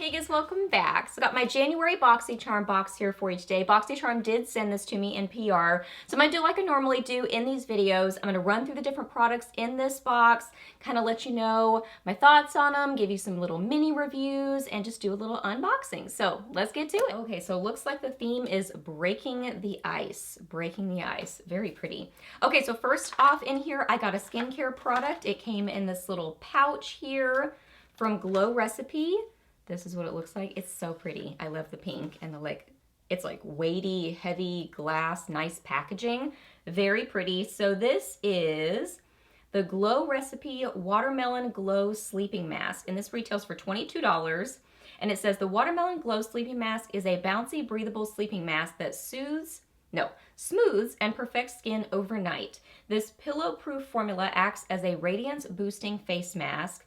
Hey guys, welcome back. So I got my January Boxycharm box here for you today. Boxycharm did send this to me in PR. So I'm gonna do like I normally do in these videos. I'm gonna run through the different products in this box, kind of let you know my thoughts on them, give you some little mini reviews, and just do a little unboxing. So let's get to it. Okay, so it looks like the theme is breaking the ice. Breaking the ice, very pretty. Okay, so first off in here, I got a skincare product. It came in this little pouch here from Glow Recipe. This is what it looks like. It's so pretty. I love the pink and the it's like weighty, heavy glass, nice packaging. Very pretty. So this is the Glow Recipe Watermelon Glow Sleeping Mask, and this retails for $22. And it says the Watermelon Glow Sleeping Mask is a bouncy, breathable sleeping mask that smooths and perfects skin overnight. This pillow-proof formula acts as a radiance-boosting face mask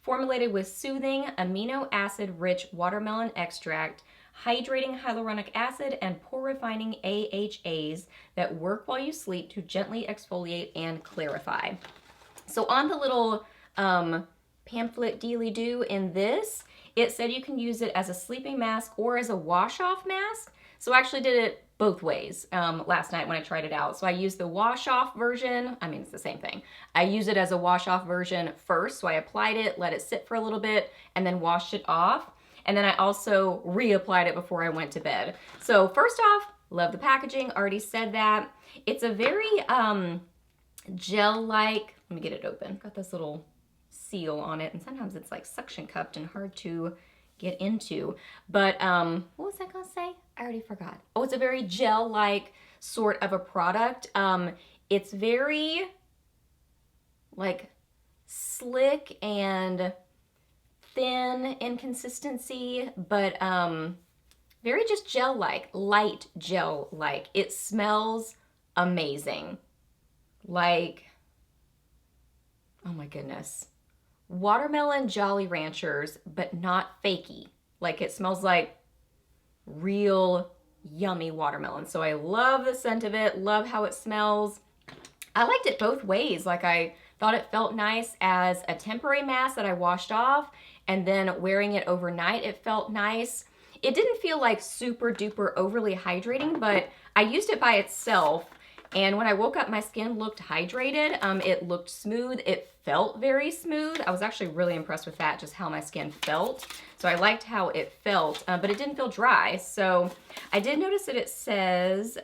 formulated with soothing, amino acid-rich watermelon extract, hydrating hyaluronic acid, and pore-refining AHAs that work while you sleep to gently exfoliate and clarify. So on the little pamphlet dealy-doo in this, it said you can use it as a sleeping mask or as a wash-off mask. So I actually did it both ways last night when I tried it out. So I used the wash-off version. I mean, it's the same thing. I used it as a wash-off version first. So I applied it, let it sit for a little bit, and then washed it off. And then I also reapplied it before I went to bed. So first off, love the packaging. Already said that. It's a very gel-like, let me get it open. Got this little seal on it, and sometimes it's like suction cupped and hard to get into. But what was I gonna say? I already forgot. Oh, it's a very gel-like sort of a product. It's very like slick and thin in consistency, but very just gel-like, light gel-like. It smells amazing. Like, oh my goodness. Watermelon Jolly Ranchers, but not fakey. Like, it smells like real yummy watermelon. So I love the scent of it, love how it smells. I liked it both ways. Like, I thought it felt nice as a temporary mask that I washed off, and then wearing it overnight, it felt nice. It didn't feel like super duper overly hydrating, but I used it by itself. And when I woke up, my skin looked hydrated. It looked smooth. It felt very smooth. I was actually really impressed with that, just how my skin felt. So I liked how it felt, but it didn't feel dry. So I did notice that it says,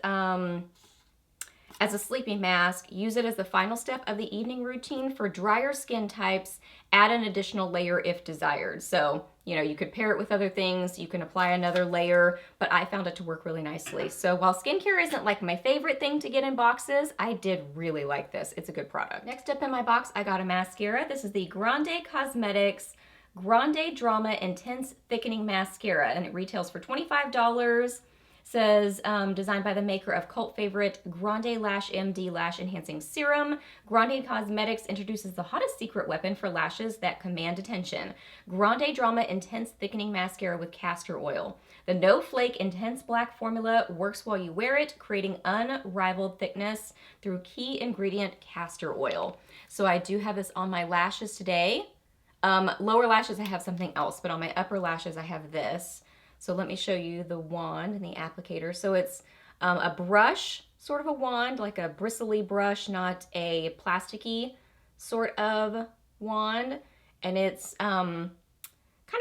as a sleeping mask, use it as the final step of the evening routine for drier skin types. Add an additional layer if desired. So, you know, you could pair it with other things. You can apply another layer, but I found it to work really nicely. So while skincare isn't like my favorite thing to get in boxes, I did really like this. It's a good product. Next up in my box, I got a mascara. This is the Grande Cosmetics Grande Drama Intense Thickening Mascara, and it retails for $25. Says designed by the maker of cult favorite Grande Lash MD Lash Enhancing Serum. Grande Cosmetics introduces the hottest secret weapon for lashes that command attention. Grande Drama Intense Thickening Mascara with castor oil. The no flake intense black formula works while you wear it, creating unrivaled thickness through key ingredient castor oil. So I do have this on my lashes today. Lower lashes I have something else, but on my upper lashes I have this. So let me show you the wand and the applicator. So it's a brush, sort of a wand, like a bristly brush, not a plasticky sort of wand. And it's kind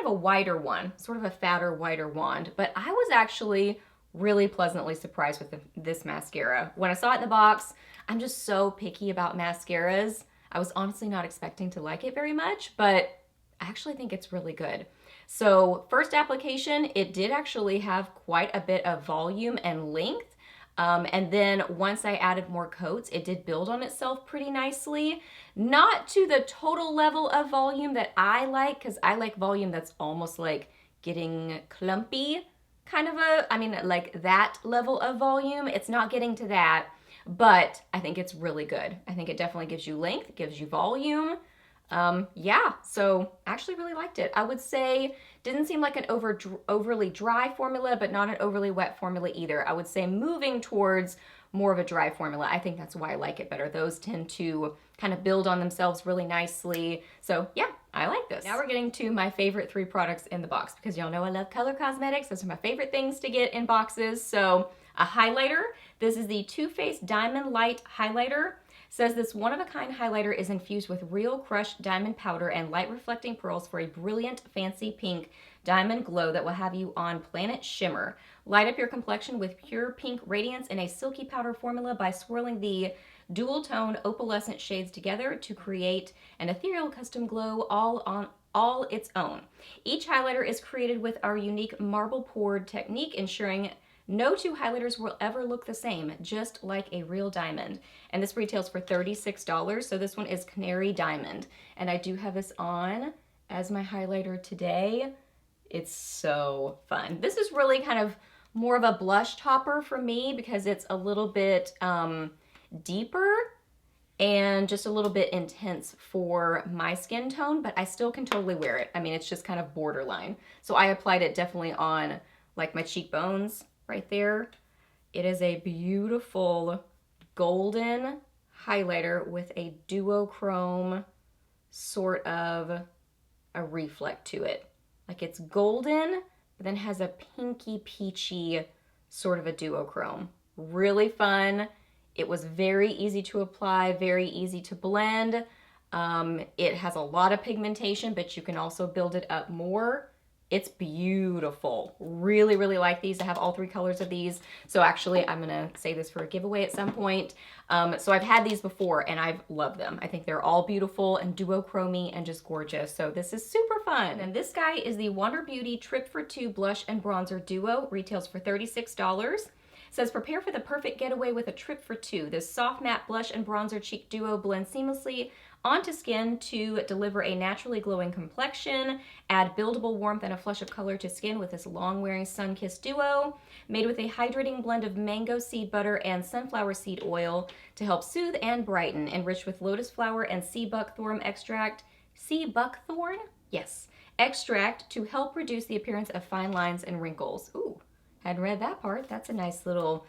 of a wider one, sort of a fatter, wider wand. But I was actually really pleasantly surprised with this mascara. When I saw it in the box, I'm just so picky about mascaras. I was honestly not expecting to like it very much, but I actually think it's really good. So first application, it did actually have quite a bit of volume and length. And then once I added more coats, it did build on itself pretty nicely. Not to the total level of volume that I like, because I like volume that's almost like getting clumpy, kind of like that level of volume. It's not getting to that, but I think it's really good. I think it definitely gives you length, gives you volume. Yeah, so actually really liked it. I would say didn't seem like an overly dry formula, but not an overly wet formula either. I would say moving towards more of a dry formula. I think that's why I like it better. Those tend to kind of build on themselves really nicely. So yeah, I like this. Now we're getting to my favorite 3 products in the box because y'all know I love color cosmetics. Those are my favorite things to get in boxes. So a highlighter. This is the Too Faced Diamond Light Highlighter. Says this one-of-a-kind highlighter is infused with real crushed diamond powder and light reflecting pearls for a brilliant fancy pink diamond glow that will have you on planet shimmer. Light up your complexion with pure pink radiance in a silky powder formula by swirling the dual tone opalescent shades together to create an ethereal custom glow all its own. Each highlighter is created with our unique marble poured technique, ensuring no 2 highlighters will ever look the same, just like a real diamond. And this retails for $36, so this one is Canary Diamond. And I do have this on as my highlighter today. It's so fun. This is really kind of more of a blush topper for me because it's a little bit deeper and just a little bit intense for my skin tone, but I still can totally wear it. I mean, it's just kind of borderline. So I applied it definitely on like my cheekbones right there. It is a beautiful golden highlighter with a duochrome sort of a reflect to it. Like it's golden, but then has a pinky peachy sort of a duochrome. Really fun. It was very easy to apply, very easy to blend. It has a lot of pigmentation, but you can also build it up more. It's beautiful. Really, really like these. I have all 3 colors of these. So actually, I'm gonna save this for a giveaway at some point. So I've had these before and I've loved them. I think they're all beautiful and duochromy and just gorgeous. So this is super fun. And this guy is the Wander Beauty Trip for 2 Blush and Bronzer Duo. Retails for $36. Says prepare for the perfect getaway with a trip for 2. This soft matte blush and bronzer cheek duo blends seamlessly onto skin to deliver a naturally glowing complexion. Add buildable warmth and a flush of color to skin with this long-wearing sun-kissed duo. Made with a hydrating blend of mango seed butter and sunflower seed oil to help soothe and brighten. Enriched with lotus flower and sea buckthorn extract. Sea buckthorn? Yes. Extract to help reduce the appearance of fine lines and wrinkles. Ooh. Hadn't read that part. That's a nice little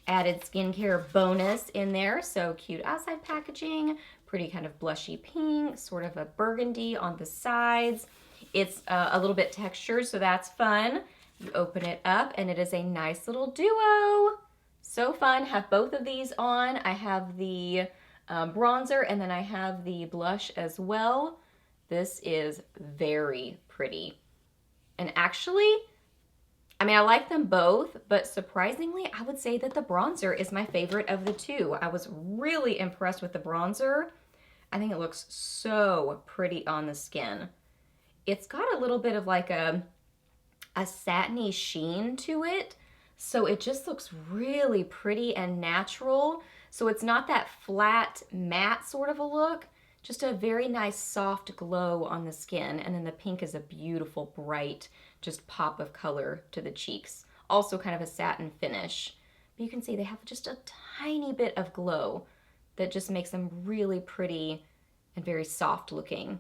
added skincare bonus in there. So cute outside packaging, pretty kind of blushy pink, sort of a burgundy on the sides. It's a little bit textured, so that's fun. You open it up and it is a nice little duo. So fun. Have both of these on. I have the bronzer and then I have the blush as well. This is very pretty. And actually, I mean, I like them both, but surprisingly, I would say that the bronzer is my favorite of the 2. I was really impressed with the bronzer. I think it looks so pretty on the skin. It's got a little bit of like a satiny sheen to it, so it just looks really pretty and natural. So it's not that flat, matte sort of a look, just a very nice soft glow on the skin. And then the pink is a beautiful, bright, just pop of color to the cheeks. Also kind of a satin finish. But you can see they have just a tiny bit of glow that just makes them really pretty and very soft looking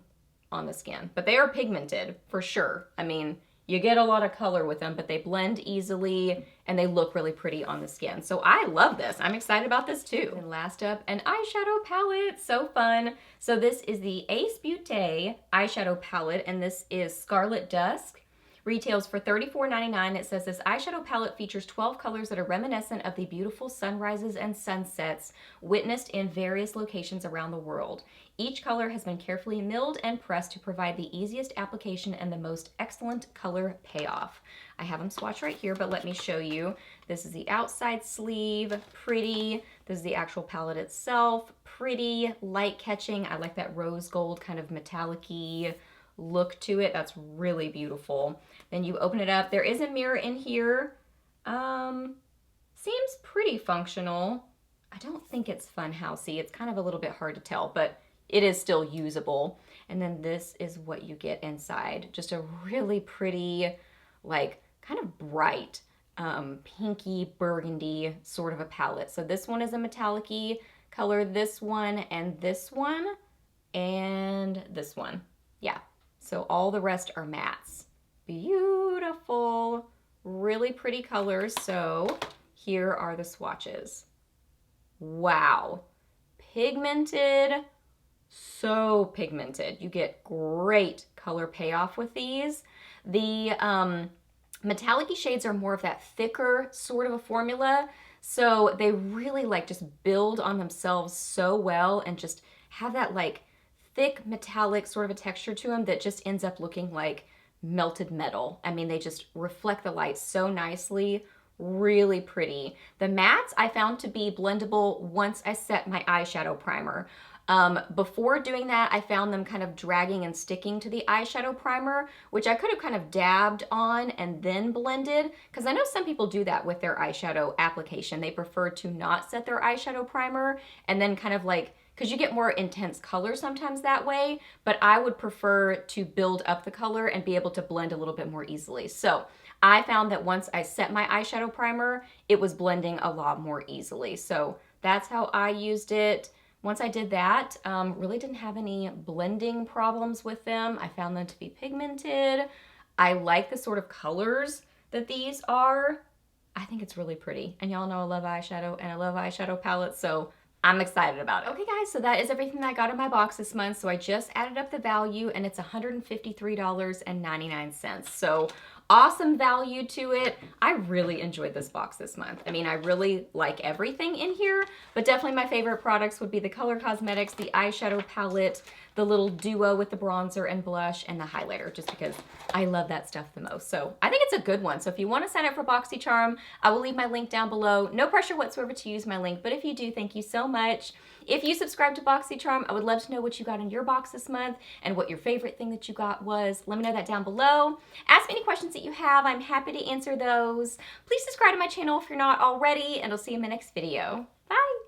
on the skin. But they are pigmented for sure. I mean, you get a lot of color with them, but they blend easily and they look really pretty on the skin. So I love this. I'm excited about this too. And last up, an eyeshadow palette. So fun. So this is the Ace Beauté eyeshadow palette, and this is Scarlet Dusk. Retails for $34.99. It says this eyeshadow palette features 12 colors that are reminiscent of the beautiful sunrises and sunsets witnessed in various locations around the world. Each color has been carefully milled and pressed to provide the easiest application and the most excellent color payoff. I have them swatched right here, but let me show you. This is the outside sleeve, pretty. This is the actual palette itself, pretty, light catching. I like that rose gold kind of metallic-y look to it. That's really beautiful. Then you open it up. There is a mirror in here. Seems pretty functional. I don't think it's funhousey. It's kind of a little bit hard to tell, but it is still usable. And then this is what you get inside. Just a really pretty, like kind of bright, pinky burgundy sort of a palette. So this one is a metallic-y color, this one and this one and this one. Yeah. So all the rest are mattes. Beautiful, really pretty colors. So here are the swatches. Wow, pigmented, so pigmented. You get great color payoff with these. The metallic-y shades are more of that thicker sort of a formula, so they really like just build on themselves so well and just have that like thick metallic sort of a texture to them that just ends up looking like melted metal. I mean, they just reflect the light so nicely. Really pretty. The mattes I found to be blendable once I set my eyeshadow primer. Before doing that, I found them kind of dragging and sticking to the eyeshadow primer, which I could have kind of dabbed on and then blended, because I know some people do that with their eyeshadow application. They prefer to not set their eyeshadow primer and then kind of like, because you get more intense color sometimes that way, but I would prefer to build up the color and be able to blend a little bit more easily. So I found that once I set my eyeshadow primer, it was blending a lot more easily. So that's how I used it. Once I did that, really didn't have any blending problems with them. I found them to be pigmented. I like the sort of colors that these are. I think it's really pretty. And y'all know I love eyeshadow and I love eyeshadow palettes, so I'm excited about it. Okay guys, so that is everything that I got in my box this month. So I just added up the value and it's $153.99. So awesome value to it. I really enjoyed this box this month. I mean, I really like everything in here, but definitely my favorite products would be the Color Cosmetics, the eyeshadow palette, the little duo with the bronzer and blush, and the highlighter, just because I love that stuff the most. So I think it's a good one. So if you want to sign up for Boxycharm, I will leave my link down below. No pressure whatsoever to use my link, but if you do, thank you so much. If you subscribe to Boxycharm, I would love to know what you got in your box this month and what your favorite thing that you got was. Let me know that down below. Ask me any questions that you have. I'm happy to answer those. Please subscribe to my channel if you're not already, and I'll see you in my next video. Bye!